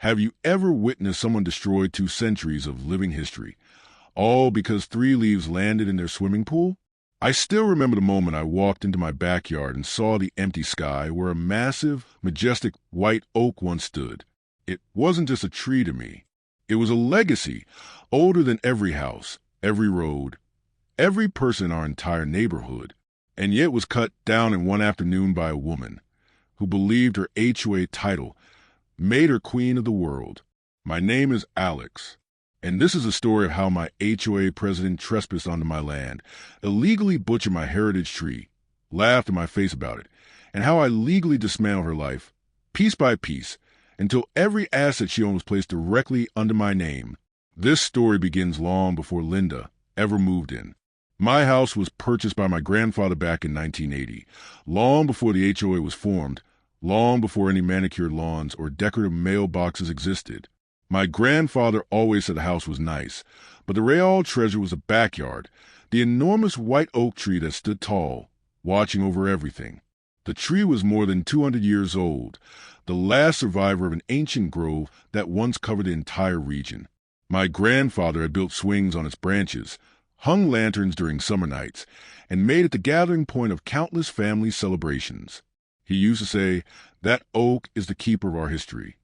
Have you ever witnessed someone destroy 2 centuries of living history, all because 3 leaves landed in their swimming pool? I still remember the moment I walked into my backyard and saw the empty sky where a massive, majestic white oak once stood. It wasn't just a tree to me. It was a legacy, older than every house, every road, every person in our entire neighborhood, and yet was cut down in one afternoon by a woman who believed her HOA title made her queen of the world. My name is Alex, and this is a story of how my HOA president trespassed onto my land, illegally butchered my heritage tree, laughed in my face about it, and how I legally dismantled her life, piece by piece, until every asset she owned was placed directly under my name. This story begins long before Linda ever moved in. My house was purchased by my grandfather back in 1980, long before the HOA was formed, long before any manicured lawns or decorative mailboxes existed. My grandfather always said the house was nice, but the real treasure was the backyard, the enormous white oak tree that stood tall, watching over everything. The tree was more than 200 years old, the last survivor of an ancient grove that once covered the entire region. My grandfather had built swings on its branches, hung lanterns during summer nights, and made it the gathering point of countless family celebrations. He used to say, "That oak is the keeper of our history."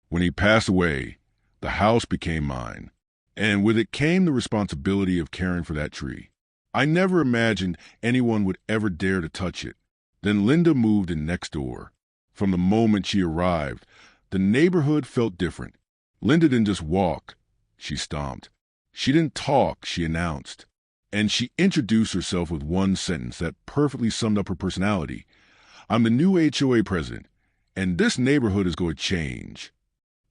When he passed away, the house became mine, and with it came the responsibility of caring for that tree. I never imagined anyone would ever dare to touch it. Then Linda moved in next door. From the moment she arrived, the neighborhood felt different. Linda didn't just walk, she stomped. She didn't talk, she announced. And she introduced herself with one sentence that perfectly summed up her personality. "I'm the new HOA president, and this neighborhood is going to change."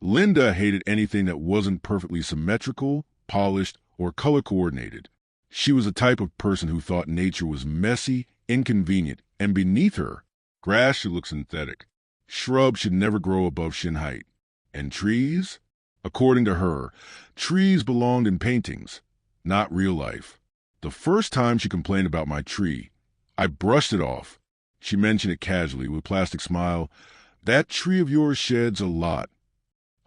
Linda hated anything that wasn't perfectly symmetrical, polished, or color coordinated. She was the type of person who thought nature was messy, inconvenient, and beneath her. Grass should look synthetic. Shrubs should never grow above shin height. And trees? According to her, trees belonged in paintings, not real life. The first time she complained about my tree, I brushed it off. She mentioned it casually with a plastic smile. "That tree of yours sheds a lot."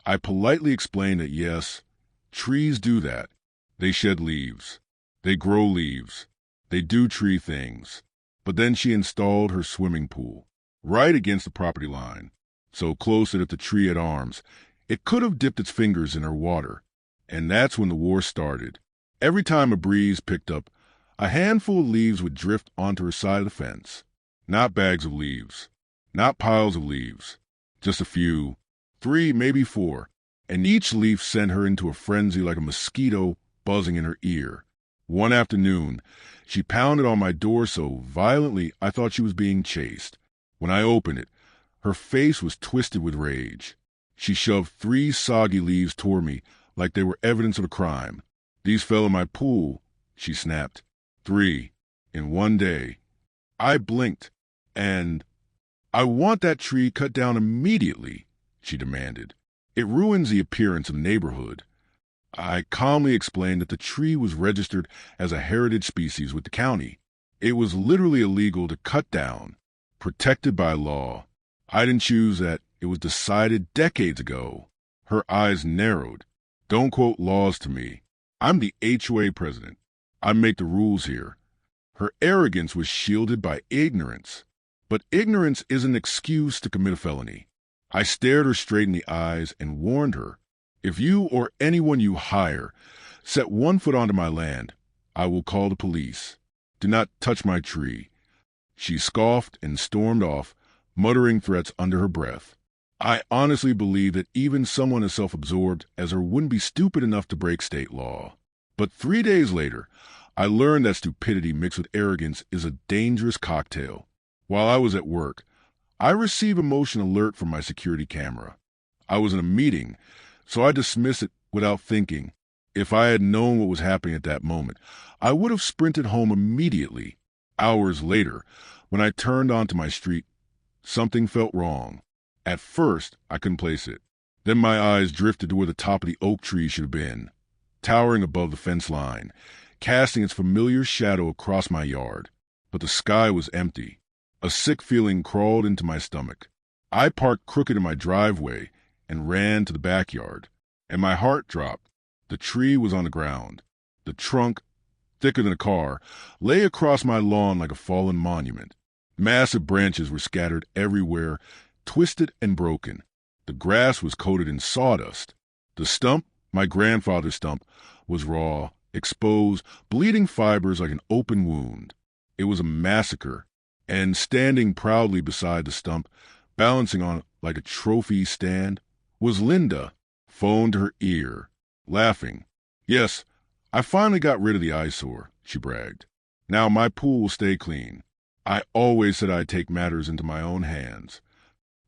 I politely explained that yes, trees do that. They shed leaves. They grow leaves. They do tree things. But then she installed her swimming pool, right against the property line, so close that if the tree had arms, it could have dipped its fingers in her water. And that's when the war started. Every time a breeze picked up, a handful of leaves would drift onto her side of the fence. Not bags of leaves. Not piles of leaves. Just a few. 3, maybe 4. And each leaf sent her into a frenzy like a mosquito buzzing in her ear. One afternoon, she pounded on my door so violently I thought she was being chased. When I opened it, her face was twisted with rage. She shoved 3 soggy leaves toward me like they were evidence of a crime. "These fell in my pool," she snapped. 3, in one day. I blinked, and "I want that tree cut down immediately," she demanded. "It ruins the appearance of the neighborhood." I calmly explained that the tree was registered as a heritage species with the county. It was literally illegal to cut down, protected by law. I didn't choose that. It was decided decades ago. Her eyes narrowed. "Don't quote laws to me. I'm the HOA president. I make the rules here." Her arrogance was shielded by ignorance. But ignorance is an excuse to commit a felony. I stared her straight in the eyes and warned her, "If you or anyone you hire set 1 foot onto my land, I will call the police. Do not touch my tree." She scoffed and stormed off, muttering threats under her breath. I honestly believe that even someone as self-absorbed as her wouldn't be stupid enough to break state law. But 3 days later, I learned that stupidity mixed with arrogance is a dangerous cocktail. While I was at work, I received a motion alert from my security camera. I was in a meeting, so I dismissed it without thinking. If I had known what was happening at that moment, I would have sprinted home immediately. Hours later, when I turned onto my street, something felt wrong. At first, I couldn't place it. Then my eyes drifted to where the top of the oak tree should have been, towering above the fence line, casting its familiar shadow across my yard. But the sky was empty. A sick feeling crawled into my stomach. I parked crooked in my driveway, and ran to the backyard. And my heart dropped. The tree was on the ground. The trunk, thicker than a car, lay across my lawn like a fallen monument. Massive branches were scattered everywhere, twisted and broken. The grass was coated in sawdust. The stump, my grandfather's stump, was raw, exposed, bleeding fibers like an open wound. It was a massacre, and standing proudly beside the stump, balancing on it like a trophy stand, was Linda, phone to her ear, laughing. "Yes, I finally got rid of the eyesore," she bragged. "Now my pool will stay clean. I always said I'd take matters into my own hands."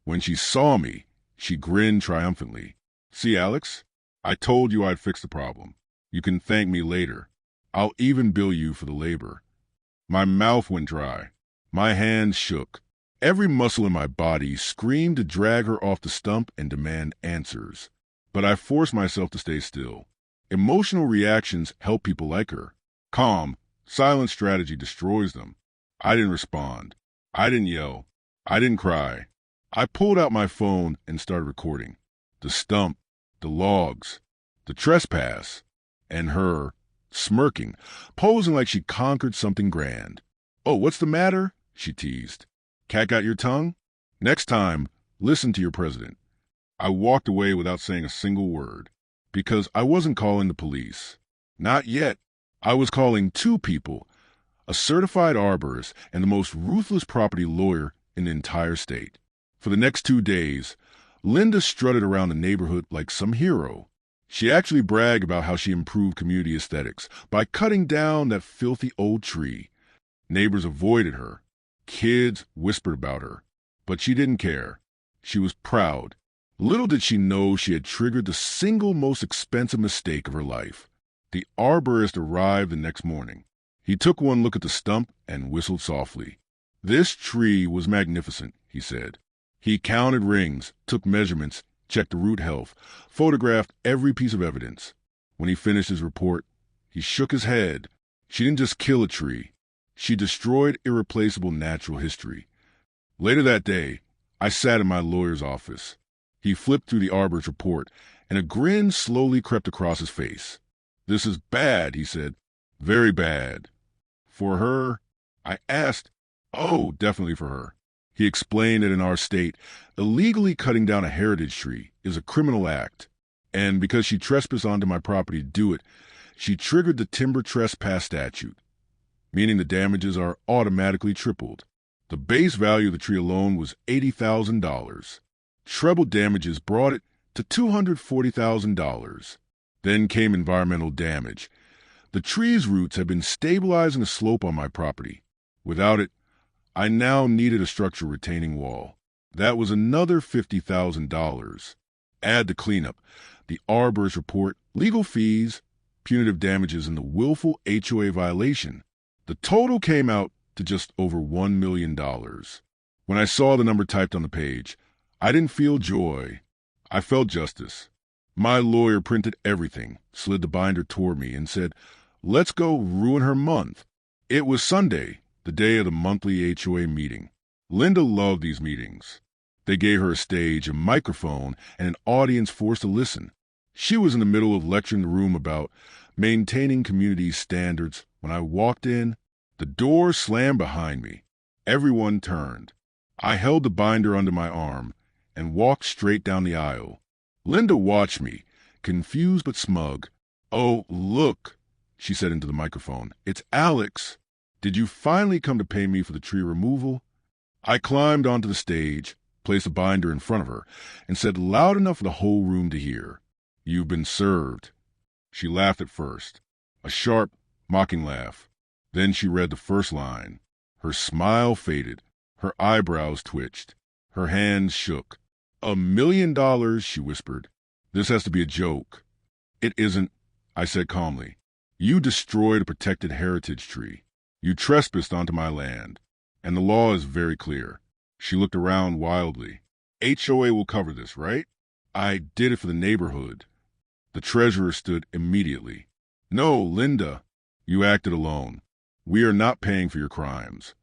When she saw me, she grinned triumphantly. "See, Alex? I told you I'd fix the problem. You can thank me later. I'll even bill you for the labor." My mouth went dry. My hands shook. Every muscle in my body screamed to drag her off the stump and demand answers. But I forced myself to stay still. Emotional reactions help people like her. Calm, silent strategy destroys them. I didn't respond. I didn't yell. I didn't cry. I pulled out my phone and started recording. The stump, the logs, the trespass, and her, smirking, posing like she conquered something grand. "Oh, what's the matter?" she teased. "Cat got your tongue? Next time, listen to your president." I walked away without saying a single word, because I wasn't calling the police. Not yet. I was calling two people, a certified arborist and the most ruthless property lawyer in the entire state. For the next 2 days, Linda strutted around the neighborhood like some hero. She actually bragged about how she improved community aesthetics by cutting down that filthy old tree. Neighbors avoided her. Kids whispered about her. But she didn't care. She was proud. Little did she know she had triggered the single most expensive mistake of her life. The arborist arrived the next morning. He took one look at the stump and whistled softly. "This tree was magnificent," he said. He counted rings, took measurements, checked the root health, photographed every piece of evidence. When he finished his report, he shook his head. She didn't just kill a tree. She destroyed irreplaceable natural history. Later that day, I sat in my lawyer's office. He flipped through the arborist's report, and a grin slowly crept across his face. "This is bad," he said. "Very bad." "For her?" I asked. "Oh, definitely for her." He explained that in our state, illegally cutting down a heritage tree is a criminal act. And because she trespassed onto my property to do it, she triggered the timber trespass statute, meaning the damages are automatically tripled. The base value of the tree alone was $80,000. Treble damages brought it to $240,000. Then came environmental damage. The tree's roots had been stabilizing the slope on my property. Without it, I now needed a structural retaining wall. That was another $50,000. Add the cleanup, the arborist report, legal fees, punitive damages, and the willful HOA violation. The total came out to just over $1 million. When I saw the number typed on the page, I didn't feel joy. I felt justice. My lawyer printed everything, slid the binder toward me, and said, "Let's go ruin her month." It was Sunday, the day of the monthly HOA meeting. Linda loved these meetings. They gave her a stage, a microphone, and an audience forced to listen. She was in the middle of lecturing the room about maintaining community standards. When I walked in, the door slammed behind me. Everyone turned. I held the binder under my arm and walked straight down the aisle. Linda watched me, confused but smug. "Oh, look," she said into the microphone. "It's Alex. Did you finally come to pay me for the tree removal?" I climbed onto the stage, placed a binder in front of her, and said loud enough for the whole room to hear, "You've been served." She laughed at first, a sharp, mocking laugh. Then she read the first line. Her smile faded. Her eyebrows twitched. Her hands shook. $1 million, she whispered. "This has to be a joke." "It isn't," I said calmly. "You destroyed a protected heritage tree. You trespassed onto my land, and the law is very clear." She looked around wildly. "HOA will cover this, right?" "I did it for the neighborhood." The treasurer stood immediately. "No, Linda, you acted alone. We are not paying for your crimes."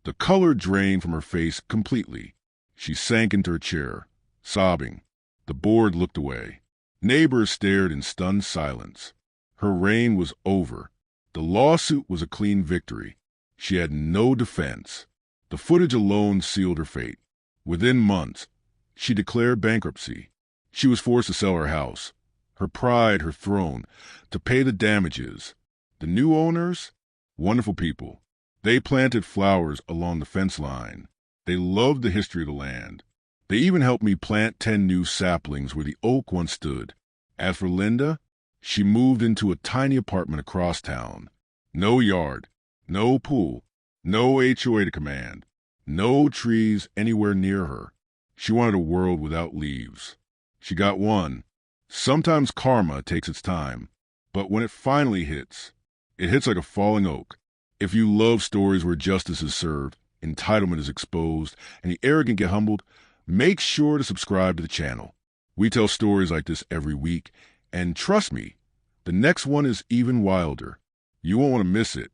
The color drained from her face completely. She sank into her chair, sobbing. The board looked away. Neighbors stared in stunned silence. Her reign was over. The lawsuit was a clean victory. She had no defense. The footage alone sealed her fate. Within months, she declared bankruptcy. She was forced to sell her house, her pride, her throne, to pay the damages. The new owners? Wonderful people. They planted flowers along the fence line. They loved the history of the land. They even helped me plant 10 new saplings where the oak once stood. As for Linda, she moved into a tiny apartment across town. No yard, no pool, no HOA to command, no trees anywhere near her. She wanted a world without leaves. She got one. Sometimes karma takes its time, but when it finally hits, it hits like a falling oak. If you love stories where justice is served, entitlement is exposed, and the arrogant get humbled, make sure to subscribe to the channel. We tell stories like this every week, and trust me, the next one is even wilder. You won't want to miss it.